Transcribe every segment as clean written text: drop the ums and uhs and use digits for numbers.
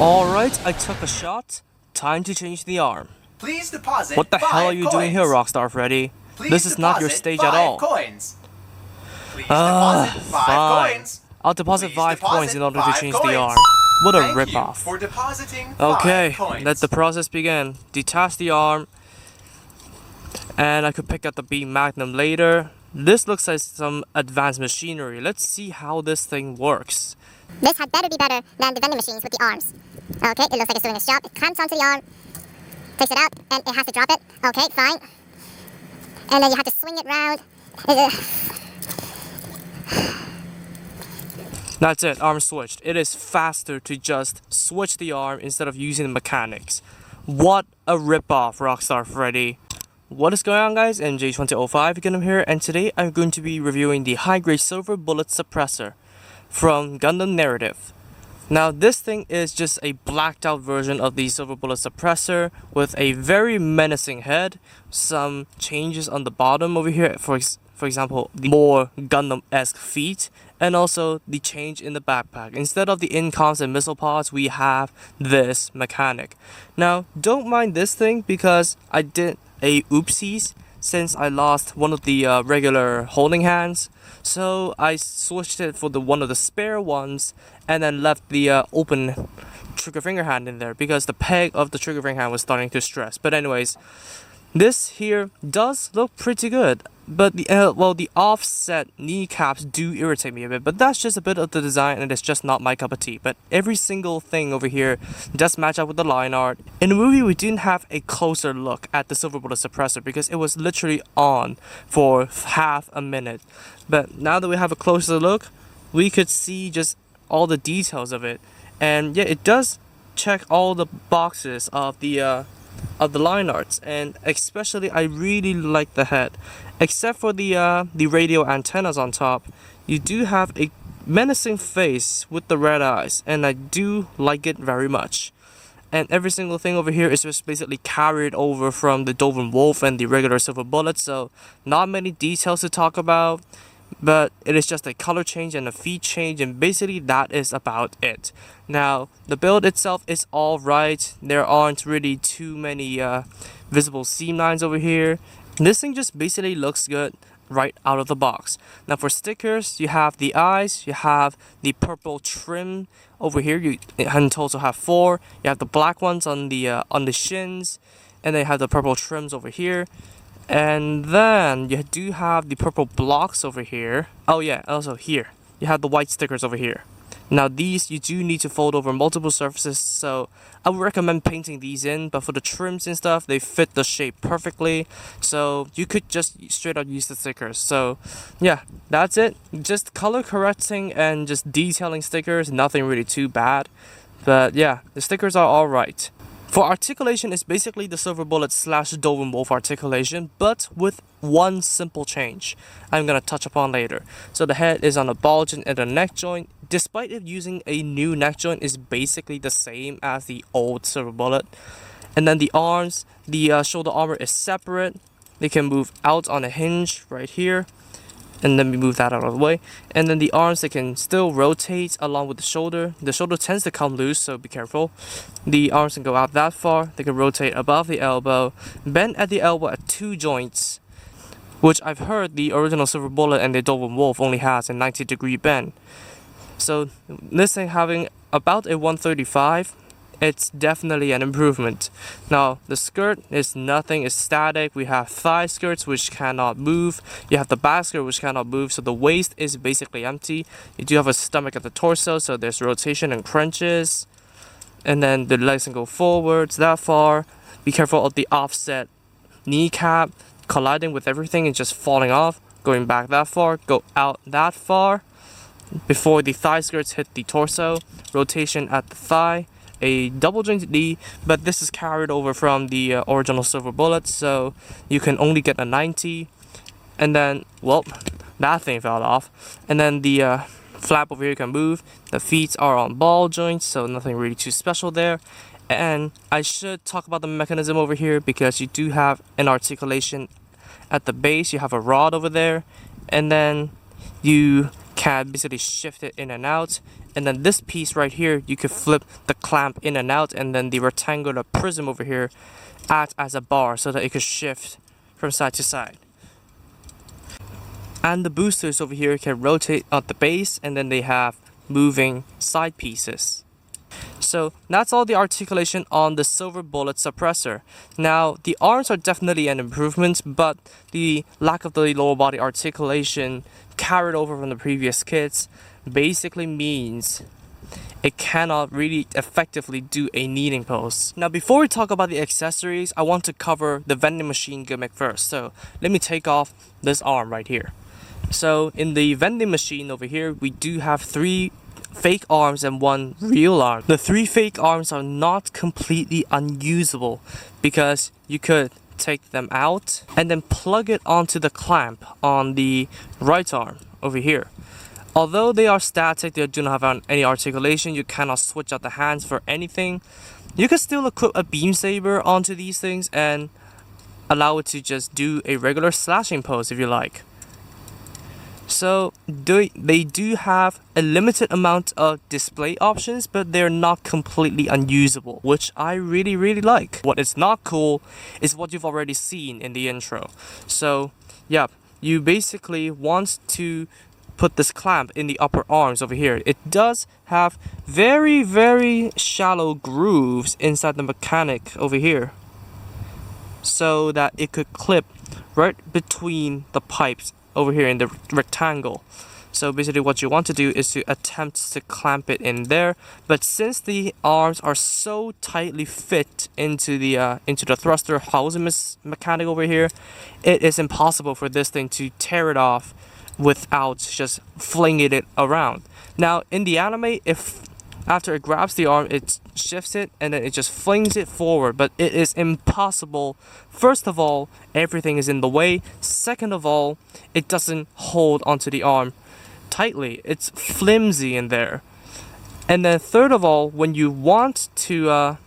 Alright, I took a shot. Time to change the arm. Please deposit. What the hell are you doing here, Rockstar Freddy? This is not your stage at all. Coins. Please deposit 5 coins. I'll deposit 5 coins in order to change the arm. What a ripoff. For depositing Okay, 5 coins. let the process begin. Detach the arm. And I could pick up the beam magnum later. This looks like some advanced machinery. Let's see how this thing works. This had better be better than the vending machines with the arms. Okay, it looks like it's doing its job. It clamps onto the arm, takes it out, and it has to drop it. Okay, fine. And then you have to swing it round. That's it, arm switched. It is faster to just switch the arm instead of using the mechanics. What a ripoff, Rockstar Freddy. What is going on, guys? MJ2005 Gundam here, and today I'm going to be reviewing the high-grade silver bullet suppressor from Gundam Narrative. Now this thing is just a blacked out version of the silver bullet suppressor with a very menacing head, some changes on the bottom over here, for example, the more Gundam-esque feet, and also the change in the backpack. Instead of the incoms and missile pods, we have this mechanic. Now don't mind this thing because I did a oopsies since I lost one of the regular holding hands, so I switched it for one of the spare ones and then left the open trigger finger hand in there because the peg of the trigger finger hand was starting to stress. But anyways, this here does look pretty good, but the offset kneecaps do irritate me a bit, but that's just a bit of the design and it's just not my cup of tea. But every single thing over here does match up with the line art. In the movie, we didn't have a closer look at the silver bullet suppressor because it was literally on for half a minute. But now that we have a closer look, we could see just all the details of it. And yeah, it does check all the boxes of the line arts, and especially I really like the head. Except for the radio antennas on top, you do have a menacing face with the red eyes, and I do like it very much. And every single thing over here is just basically carried over from the Doven Wolf and the regular silver bullet, so not many details to talk about. But it is just a color change and a feet change, and basically that is about it. Now the build itself is alright. There aren't really too many visible seam lines over here. This thing just basically looks good right out of the box. Now for stickers, you have the eyes, you have the purple trim over here. You in total have 4. You have the black ones on the shins, and then you have the purple trims over here. And then you do have the purple blocks over here. Oh yeah, also here you have the white stickers over here. Now these you do need to fold over multiple surfaces, so I would recommend painting these in, but for the trims and stuff, they fit the shape perfectly, so you could just straight up use the stickers. So yeah, that's it. Just color correcting and just detailing stickers, nothing really too bad. But yeah, the stickers are alright. For articulation, it's basically the silver bullet / Doven Wolf articulation, but with one simple change I'm gonna touch upon later. So the head is on a ball joint and the neck joint. Despite it using a new neck joint, is basically the same as the old silver bullet. And then the arms, the shoulder armor is separate. They can move out on a hinge right here. And then we move that out of the way. And then the arms, they can still rotate along with the shoulder. The shoulder tends to come loose, so be careful. The arms can go out that far. They can rotate above the elbow, bend at the elbow at 2 joints, which I've heard the original silver bullet and the Doven Wolf only has a 90-degree bend. So this thing having about a 135, it's definitely an improvement. Now the skirt is nothing, it's static. We have thigh skirts which cannot move. You have the back skirt which cannot move, so the waist is basically empty. You do have a stomach at the torso, so there's rotation and crunches. And then the legs can go forwards that far. Be careful of the offset kneecap colliding with everything and just falling off. Going back that far, go out that far before the thigh skirts hit the torso. Rotation at the thigh. A double jointed knee, but this is carried over from the original silver bullet, so you can only get a 90. And then, well, that thing fell off. And then the flap over here can move. The feet are on ball joints, so nothing really too special there. And I should talk about the mechanism over here because you do have an articulation at the base. You have a rod over there, and then you can basically shift it in and out. And then this piece right here, you could flip the clamp in and out, and then the rectangular prism over here act as a bar so that it could shift from side to side. And the boosters over here can rotate at the base, and then they have moving side pieces. So that's all the articulation on the Silver Bullet suppressor. Now the arms are definitely an improvement, but the lack of the lower body articulation carried over from the previous kits basically means it cannot really effectively do a kneading pose. Now before we talk about the accessories, I want to cover the vending machine gimmick first. So let me take off this arm right here. So in the vending machine over here, we do have 3 fake arms and 1 real arm. The 3 fake arms are not completely unusable because you could take them out and then plug it onto the clamp on the right arm over here. Although they are static, they do not have any articulation, you cannot switch out the hands for anything. You can still equip a beam saber onto these things and allow it to just do a regular slashing pose if you like. So they do have a limited amount of display options, but they're not completely unusable, which I really like. What is not cool is what you've already seen in the intro. So yeah, you basically want to put this clamp in the upper arms over here. It does have very shallow grooves inside the mechanic over here, so that it could clip right between the pipes over here in the rectangle. So basically what you want to do is to attempt to clamp it in there, but since the arms are so tightly fit into the thruster housing mechanic over here, it is impossible for this thing to tear it off without just flinging it around. Now in the anime, if after it grabs the arm, it shifts it and then it just flings it forward, but it is impossible. First of all, everything is in the way. Second of all, it doesn't hold onto the arm tightly. It's flimsy in there. And then third of all, when you want to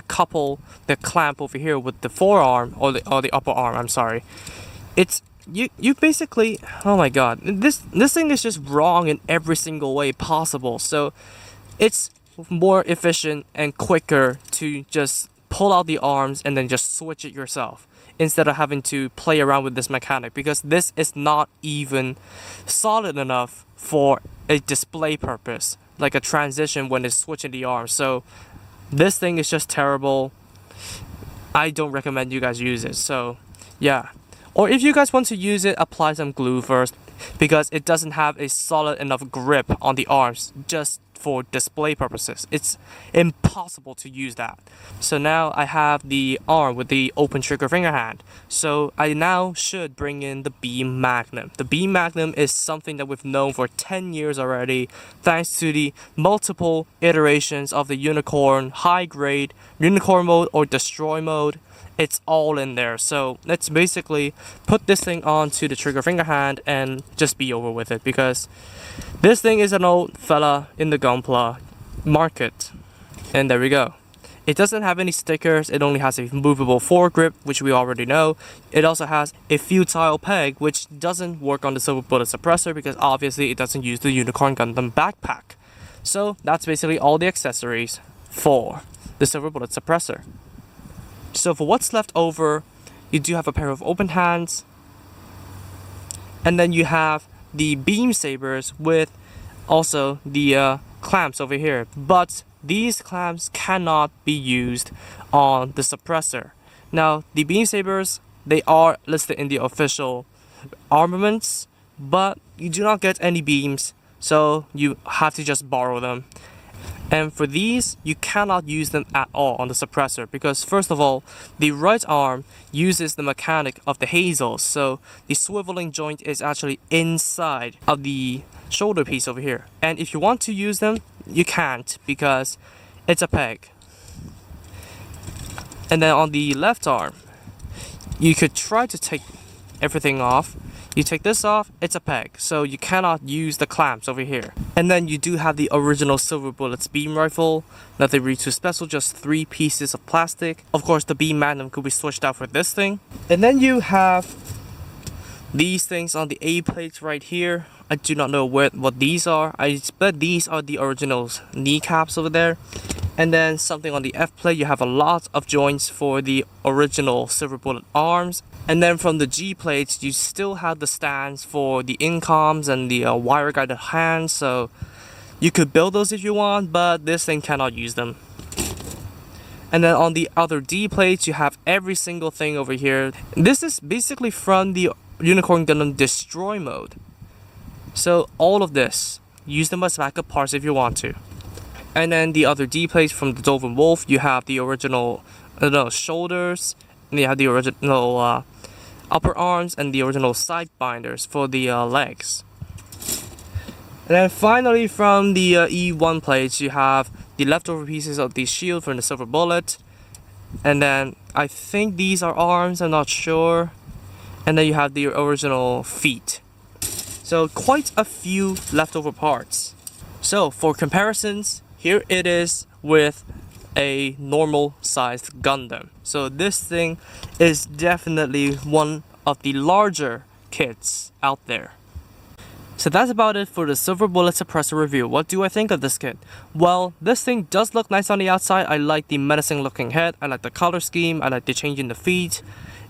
couple the clamp over here with the forearm or the upper arm, I'm sorry, it's you basically, oh my god, this thing is just wrong in every single way possible. So it's more efficient and quicker to just pull out the arms and then just switch it yourself instead of having to play around with this mechanic, because this is not even solid enough for a display purpose, like a transition when it's switching the arms. So this thing is just terrible. I don't recommend you guys use it. So yeah. Or if you guys want to use it, apply some glue first, because it doesn't have a solid enough grip on the arms just for display purposes. It's impossible to use that. So now I have the arm with the open trigger finger hand. So I now should bring in the beam magnum. The beam magnum is something that we've known for 10 years already, thanks to the multiple iterations of the unicorn high grade, unicorn mode, or destroy mode. It's all in there. So let's basically put this thing onto the trigger finger hand and just be over with it, because this thing is an old fella in the Gunpla market. And there we go. It doesn't have any stickers. It only has a movable foregrip, which we already know. It also has a futile peg, which doesn't work on the Silver Bullet suppressor because obviously it doesn't use the Unicorn Gundam backpack. So that's basically all the accessories for the Silver Bullet suppressor. So for what's left over, you do have a pair of open hands, and then you have the beam sabers with also the clamps over here, but these clamps cannot be used on the suppressor. Now the beam sabers, they are listed in the official armaments, but you do not get any beams, so you have to just borrow them. And for these, you cannot use them at all on the suppressor, because first of all, the right arm uses the mechanic of the hazels, so the swiveling joint is actually inside of the shoulder piece over here. And if you want to use them, you can't, because it's a peg. And then on the left arm, you could try to take everything off. You take this off, it's a peg, so you cannot use the clamps over here. And then you do have the original Silver Bullets beam rifle, nothing really too special, just 3 pieces of plastic. Of course, the beam magnum could be switched out for this thing. And then you have These things on the A plates right here, I do not know what these are. I bet these are the original kneecaps over there. And then something on the F plate, you have a lot of joints for the original Silver Bullet arms. And then from the G plates, you still have the stands for the incoms and the wire guided hands. So you could build those if you want, but this thing cannot use them. And then on the other D plates, you have every single thing over here. This is basically from the Unicorn Gundam Destroy mode. So all of this, use them as backup parts if you want to. And then the other D plates from the Dolphin Wolf, you have the original shoulders, and you have the original upper arms, and the original side binders for the legs. And then finally from the E1 plates, you have the leftover pieces of the shield from the Silver Bullet. And then I think these are arms, I'm not sure. And then you have the original feet. So quite a few leftover parts. So for comparisons, here it is with a normal sized Gundam. So this thing is definitely one of the larger kits out there. So that's about it for the Silver Bullet Suppressor review. What do I think of this kit? Well, this thing does look nice on the outside. I like the menacing looking head, I like the color scheme, I like the change in the feet.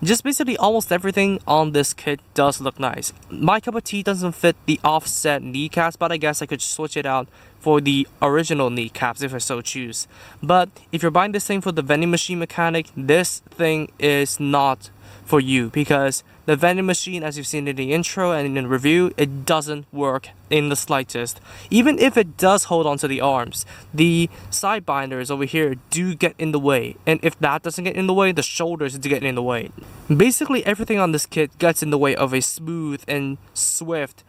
Just basically almost everything on this kit does look nice. My cup of tea doesn't fit the offset kneecaps, but I guess I could switch it out for the original kneecaps if I so choose. But if you're buying this thing for the vending machine mechanic, this thing is not for you, because the vending machine, as you've seen in the intro and in the review, it doesn't work in the slightest. Even if it does hold on to the arms, the side binders over here do get in the way, and if that doesn't get in the way, the shoulders do get in the way. Basically everything on this kit gets in the way of a smooth and swift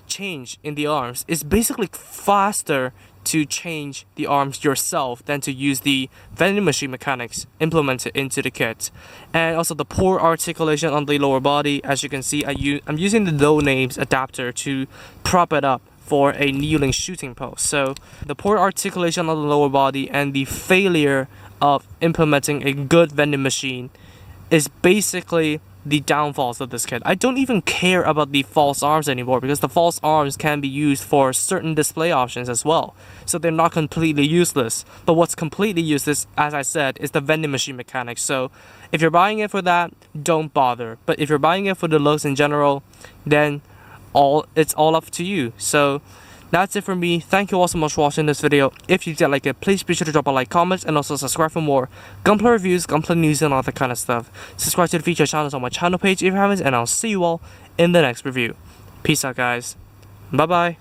change in the arms. It's basically faster to change the arms yourself than to use the vending machine mechanics implemented into the kit. And also the poor articulation on the lower body. As you can see, I'm using the no names adapter to prop it up for a kneeling shooting pose. So the poor articulation on the lower body and the failure of implementing a good vending machine is basically the downfalls of this kit. I don't even care about the false arms anymore, because the false arms can be used for certain display options as well, so they're not completely useless. But what's completely useless, as I said, is the vending machine mechanics. So if you're buying it for that, don't bother. But if you're buying it for the looks in general, then it's all up to you. So that's it for me. Thank you all so much for watching this video. If you did like it, please be sure to drop a like, comment, and also subscribe for more Gunpla reviews, Gunpla news, and all that kind of stuff. Subscribe to the featured channels on my channel page if you haven't, and I'll see you all in the next review. Peace out, guys. Bye bye.